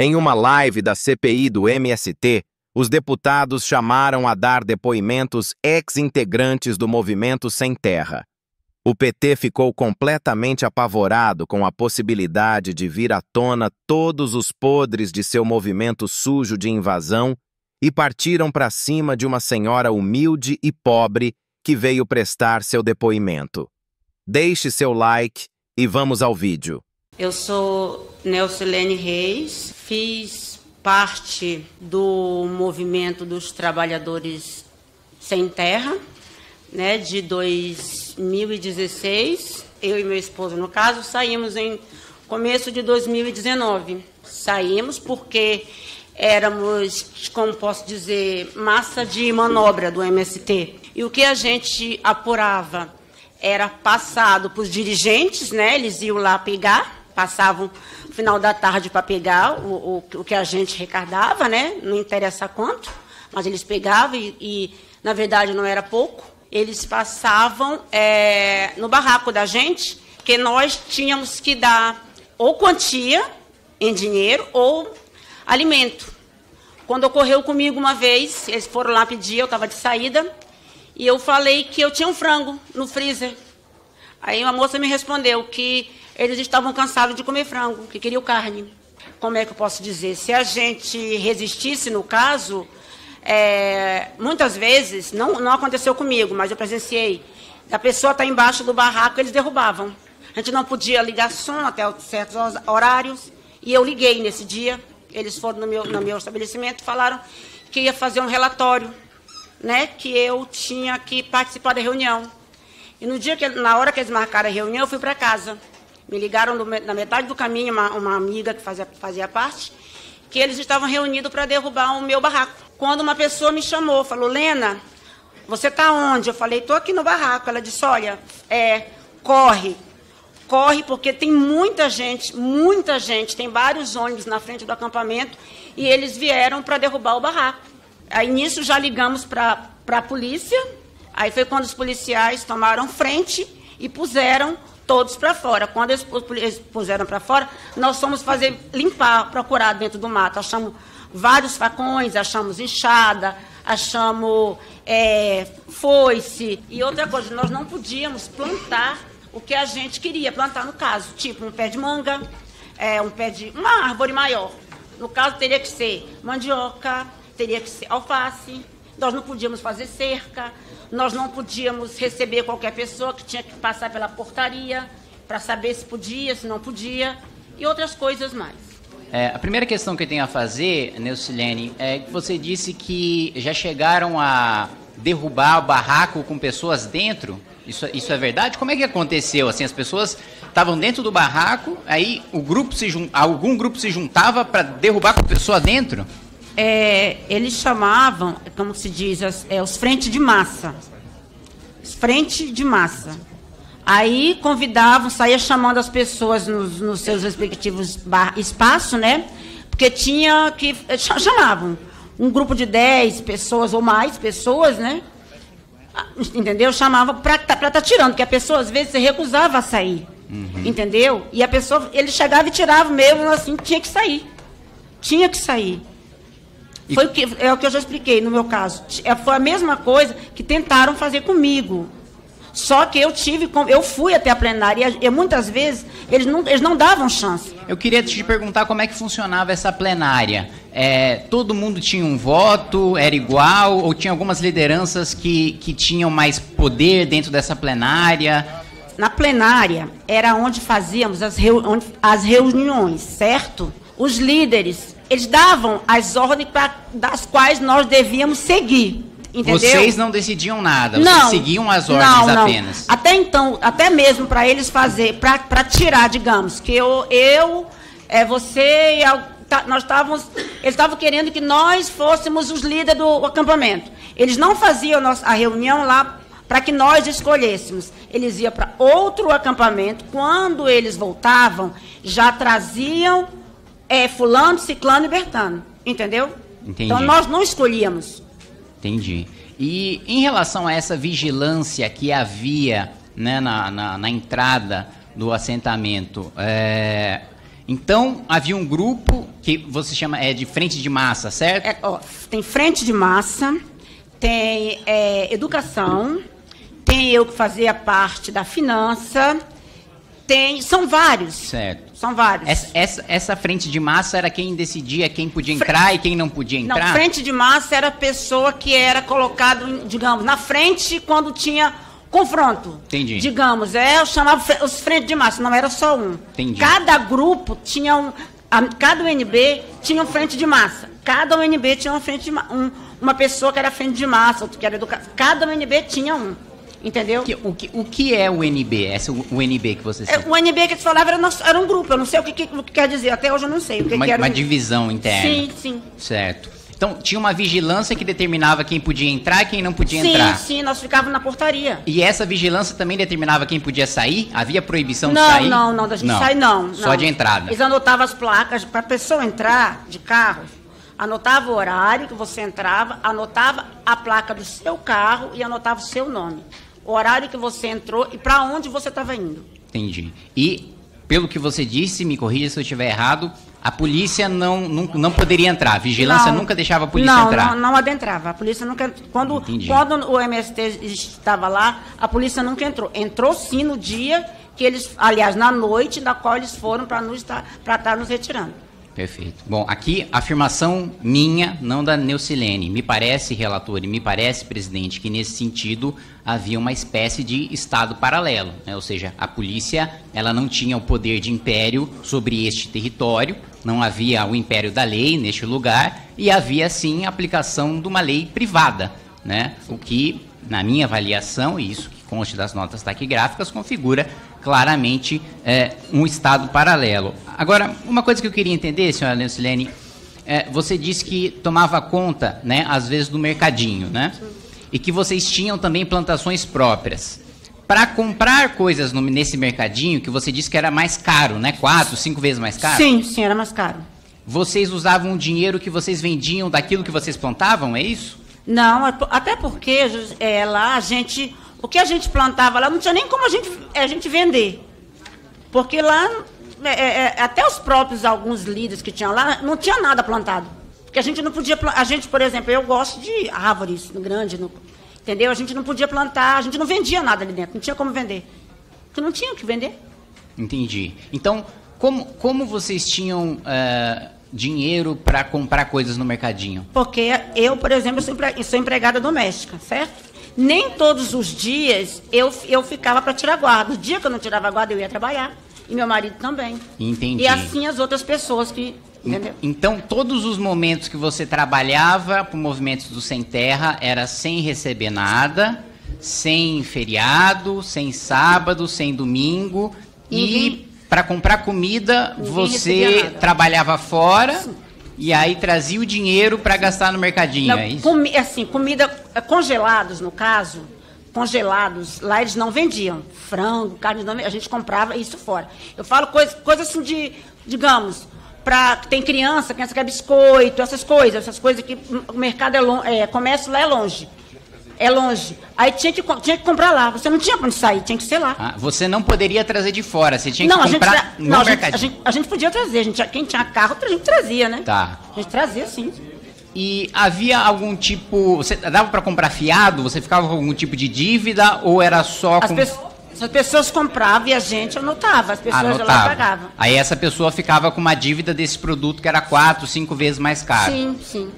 Em uma live da CPI do MST, os deputados chamaram a dar depoimentos ex-integrantes do Movimento Sem Terra. O PT ficou completamente apavorado com a possibilidade de vir à tona todos os podres de seu movimento sujo de invasão e partiram para cima de uma senhora humilde e pobre que veio prestar seu depoimento. Deixe seu like e vamos ao vídeo. Eu sou Neucilene Reis, fiz parte do movimento dos trabalhadores sem terra, né, de 2016. Eu e meu esposo, no caso, saímos em começo de 2019. Saímos porque éramos, como posso dizer, massa de manobra do MST. E o que a gente apurava era passado para os dirigentes, né? Eles iam lá pegar, passavam no final da tarde para pegar o que a gente recardava, né? Não interessa quanto, mas eles pegavam e na verdade, não era pouco. Eles passavam no barraco da gente, que nós tínhamos que dar ou quantia em dinheiro ou alimento. Quando ocorreu comigo uma vez, eles foram lá pedir, eu estava de saída, e eu falei que eu tinha um frango no freezer. Aí uma moça me respondeu que eles estavam cansados de comer frango, que queriam carne. Como é que eu posso dizer? Se a gente resistisse, no caso, muitas vezes, não aconteceu comigo, mas eu presenciei, a pessoa está embaixo do barraco, eles derrubavam. A gente não podia ligar som até certos horários, e eu liguei nesse dia. Eles foram no meu estabelecimento e falaram que ia fazer um relatório, né, que eu tinha que participar da reunião. E na hora que eles marcaram a reunião, eu fui para casa. Me ligaram na metade do caminho, uma amiga que fazia parte, que eles estavam reunidos para derrubar o meu barraco. Quando uma pessoa me chamou, falou, Lena, você está onde? Eu falei, estou aqui no barraco. Ela disse, olha, corre porque tem muita gente, tem vários ônibus na frente do acampamento e eles vieram para derrubar o barraco. Aí nisso já ligamos para a polícia, aí foi quando os policiais tomaram frente e puseram todos para fora. Quando eles puseram para fora, nós fomos procurar dentro do mato. Achamos vários facões, achamos enxada, achamos foice. E outra coisa, nós não podíamos plantar o que a gente queria plantar, no caso, tipo um pé de manga, uma árvore maior. No caso, teria que ser mandioca, teria que ser alface. Nós não podíamos fazer cerca, nós não podíamos receber qualquer pessoa que tinha que passar pela portaria para saber se podia, se não podia, e outras coisas mais. A primeira questão que eu tenho a fazer, Neucilene, é que você disse que já chegaram a derrubar o barraco com pessoas dentro. Isso é verdade? Como é que aconteceu? Assim, as pessoas estavam dentro do barraco, aí algum grupo se juntava para derrubar com a pessoa dentro? Eles chamavam, como se diz, os frentes de massa. Frente de massa. Aí convidavam, saía chamando as pessoas nos seus respectivos espaços, né? Porque tinha que... Chamavam um grupo de 10 pessoas ou mais pessoas, né? Entendeu? Chamava para estar tirando, porque a pessoa às vezes se recusava a sair. Uhum. Entendeu? E a pessoa, ele chegava e tirava mesmo assim, tinha que sair. Tinha que sair. É o que eu já expliquei no meu caso. Foi a mesma coisa que tentaram fazer comigo. Só que eu fui até a plenária e muitas vezes eles não davam chance. Eu queria te perguntar como é que funcionava essa plenária. Todo mundo tinha um voto, era igual, ou tinha algumas lideranças que tinham mais poder dentro dessa plenária? Na plenária era onde fazíamos as reuniões, certo? Os líderes, eles davam as ordens das quais nós devíamos seguir. Entendeu? Vocês não decidiam nada, vocês seguiam as ordens apenas. Até então, até mesmo para eles fazer, para tirar, digamos, que você e eles estavam querendo que nós fôssemos os líderes do acampamento. Eles não faziam a reunião lá para que nós escolhêssemos. Eles iam para outro acampamento, quando eles voltavam, já traziam fulano, ciclano e bertano, entendeu? Entendi. Então nós não escolhíamos. Entendi. E em relação a essa vigilância que havia, né, na entrada do assentamento, Então, havia um grupo que você chama de frente de massa, certo? Tem frente de massa, tem educação, tem eu que fazia parte da finança, são vários. Certo. São vários. Essa frente de massa era quem decidia quem podia entrar e quem não podia entrar? Não, frente de massa era a pessoa que era colocado, digamos, na frente quando tinha confronto. Entendi. Digamos, eu chamava os frente de massa, não era só um. Entendi. Cada grupo tinha cada UNB tinha um frente de massa. Cada UNB tinha uma frente de uma pessoa que era frente de massa, outro que era educação. Cada UNB tinha um. Entendeu? O que é o UNB? Essa UNB que você cita? O UNB que você falava era um grupo, eu não sei o que quer dizer, até hoje eu não sei o que era. Uma divisão interna. Sim, sim. Certo. Então, tinha uma vigilância que determinava quem podia entrar e quem não podia entrar. Sim, nós ficávamos na portaria. E essa vigilância também determinava quem podia sair? Havia proibição de sair? Não, da gente sair não. Só de entrada. Eles anotavam as placas, para a pessoa entrar de carro, anotava o horário que você entrava, anotava a placa do seu carro e anotava o seu nome. O horário que você entrou e para onde você estava indo. Entendi. E, pelo que você disse, me corrija se eu estiver errado, a polícia não poderia entrar, a vigilância nunca deixava a polícia entrar? Não adentrava. A polícia nunca... Quando o MST estava lá, a polícia nunca entrou. Entrou sim no dia que eles... Aliás, na noite da qual eles foram para estar nos retirando. Perfeito. Bom, aqui, afirmação minha, não da Neucilene. Me parece, relator, e me parece, presidente, que nesse sentido havia uma espécie de estado paralelo, né? Ou seja, a polícia ela não tinha o poder de império sobre este território, não havia o império da lei neste lugar, e havia, sim, a aplicação de uma lei privada, né? O que, na minha avaliação, e isso que conste das notas taquigráficas, configura claramente um estado paralelo. Agora, uma coisa que eu queria entender, senhora Neucilene, você disse que tomava conta, né, às vezes, do mercadinho, né? E que vocês tinham também plantações próprias. Para comprar coisas nesse mercadinho, que você disse que era mais caro, né? 4, 5 vezes mais caro? Sim, era mais caro. Vocês usavam o dinheiro que vocês vendiam daquilo que vocês plantavam, é isso? Não, até porque lá o que a gente plantava lá não tinha nem como a gente vender. Porque lá, até os próprios, alguns líderes que tinham lá, não tinha nada plantado. Porque a gente não podia... por exemplo, eu gosto de árvores grandes, entendeu? A gente não podia plantar, a gente não vendia nada ali dentro, não tinha como vender. Porque não tinha o que vender. Entendi. Então, como vocês tinham dinheiro para comprar coisas no mercadinho? Porque eu, por exemplo, sou empregada doméstica, certo? Nem todos os dias eu ficava para tirar guarda. No dia que eu não tirava guarda, eu ia trabalhar. E meu marido também. Entendi. E assim as outras pessoas que... Entendeu? Então, todos os momentos que você trabalhava para o Movimentos do Sem Terra era sem receber nada, sem feriado, sem sábado, sem domingo. E para comprar comida, você trabalhava fora... Sim. E aí trazia o dinheiro para gastar no mercadinho, não, é isso? Comida congelados, no caso, lá eles não vendiam. Frango, carne, a gente comprava isso fora. Eu falo coisa assim de, digamos, tem criança quer biscoito, essas coisas que o mercado comércio lá é longe. Aí tinha que comprar lá. Você não tinha para onde sair, tinha que ser lá. Você não poderia trazer de fora, você tinha que comprar no mercadinho. A gente podia trazer. Quem tinha carro, a gente trazia, né? Tá. A gente trazia, sim. E havia algum tipo... Você dava para comprar fiado? Você ficava com algum tipo de dívida ou era só... As pessoas compravam e a gente anotava. As pessoas lá pagavam. Aí essa pessoa ficava com uma dívida desse produto que era 4, 5 vezes mais caro. Sim, sim.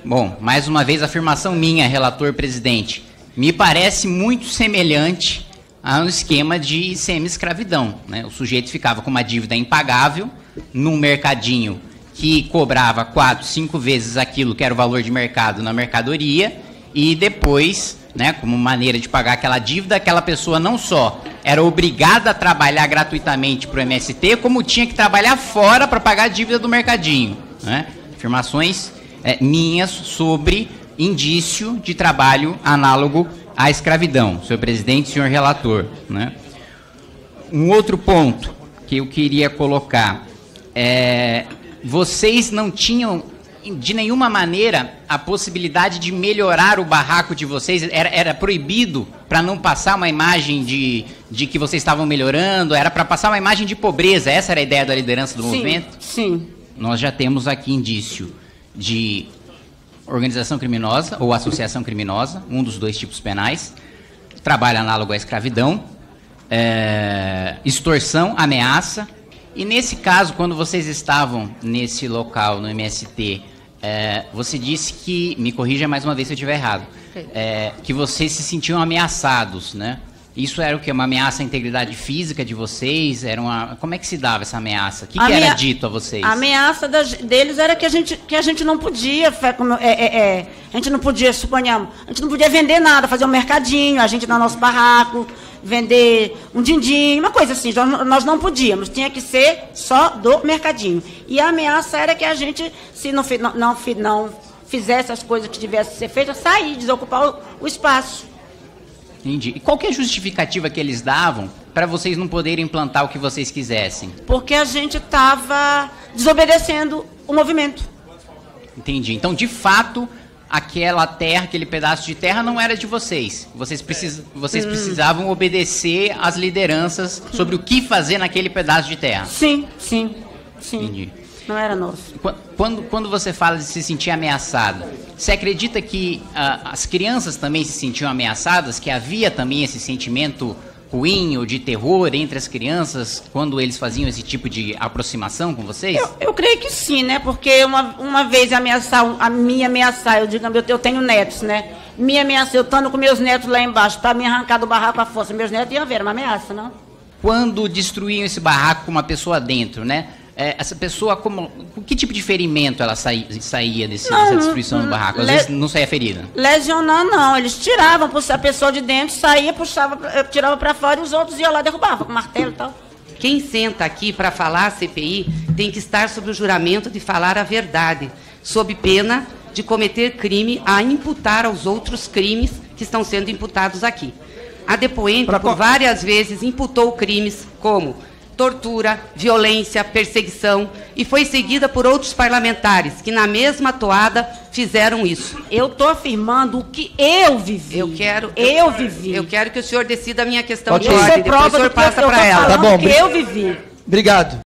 Bom, mais uma vez, afirmação minha, relator presidente. Me parece muito semelhante a um esquema de semi-escravidão, né? O sujeito ficava com uma dívida impagável num mercadinho que cobrava 4, 5 vezes aquilo que era o valor de mercado na mercadoria e depois, né, como maneira de pagar aquela dívida, aquela pessoa não só era obrigada a trabalhar gratuitamente para o MST, como tinha que trabalhar fora para pagar a dívida do mercadinho, né? Afirmações minhas sobre indício de trabalho análogo à escravidão, senhor presidente e senhor relator, né? Um outro ponto que eu queria colocar vocês não tinham de nenhuma maneira, a possibilidade de melhorar o barraco de vocês era proibido para não passar uma imagem de que vocês estavam melhorando? Era para passar uma imagem de pobreza? Essa era a ideia da liderança do movimento? Sim. Nós já temos aqui indício de organização criminosa ou associação criminosa, um dos dois tipos penais, trabalho análogo à escravidão, extorsão, ameaça. E nesse caso, quando vocês estavam nesse local, no MST, você disse que, me corrija mais uma vez se eu estiver errado, que vocês se sentiam ameaçados, né? Isso era o quê? Uma ameaça à integridade física de vocês? Como é que se dava essa ameaça? O que era dito a vocês? A ameaça deles era que a gente não podia, a gente não podia, suponhamos, a gente não podia vender nada, fazer um mercadinho, a gente no nosso barraco, vender um din-din, uma coisa assim, nós não podíamos, tinha que ser só do mercadinho. E a ameaça era que a gente, se não fizesse as coisas que tivessem que ser feitas, sair, desocupar o espaço. Entendi. E qual que é a justificativa que eles davam para vocês não poderem implantar o que vocês quisessem? Porque a gente estava desobedecendo o movimento. Entendi. Então, de fato, aquela terra, aquele pedaço de terra não era de vocês. Vocês precisavam obedecer às lideranças sobre o que fazer naquele pedaço de terra. Sim. Entendi. Não era nosso. Quando você fala de se sentir ameaçado, você acredita que as crianças também se sentiam ameaçadas? Que havia também esse sentimento ruim ou de terror entre as crianças quando eles faziam esse tipo de aproximação com vocês? Eu creio que sim, né? Porque uma vez me ameaçar, eu tenho netos, né? Me ameaçar, eu estando com meus netos lá embaixo, para me arrancar do barraco à força, meus netos iam ver, uma ameaça, não? Quando destruíam esse barraco com uma pessoa dentro, né? Essa pessoa, com que tipo de ferimento ela saía dessa destruição do barraco? Às vezes não saía ferida. Lesionar, não. Eles tiravam a pessoa de dentro, saía, tirava para fora e os outros iam lá e derrubavam com martelo e tal. Quem senta aqui para falar a CPI tem que estar sob o juramento de falar a verdade, sob pena de cometer crime a imputar aos outros crimes que estão sendo imputados aqui. A depoente, por várias vezes, imputou crimes como tortura, violência, perseguição, e foi seguida por outros parlamentares que, na mesma toada, fizeram isso. Eu estou afirmando o que eu vivi. Eu quero que o senhor decida a minha questão de ordem, depois o senhor passa para ela. Tá bom, que eu vivi. Obrigado.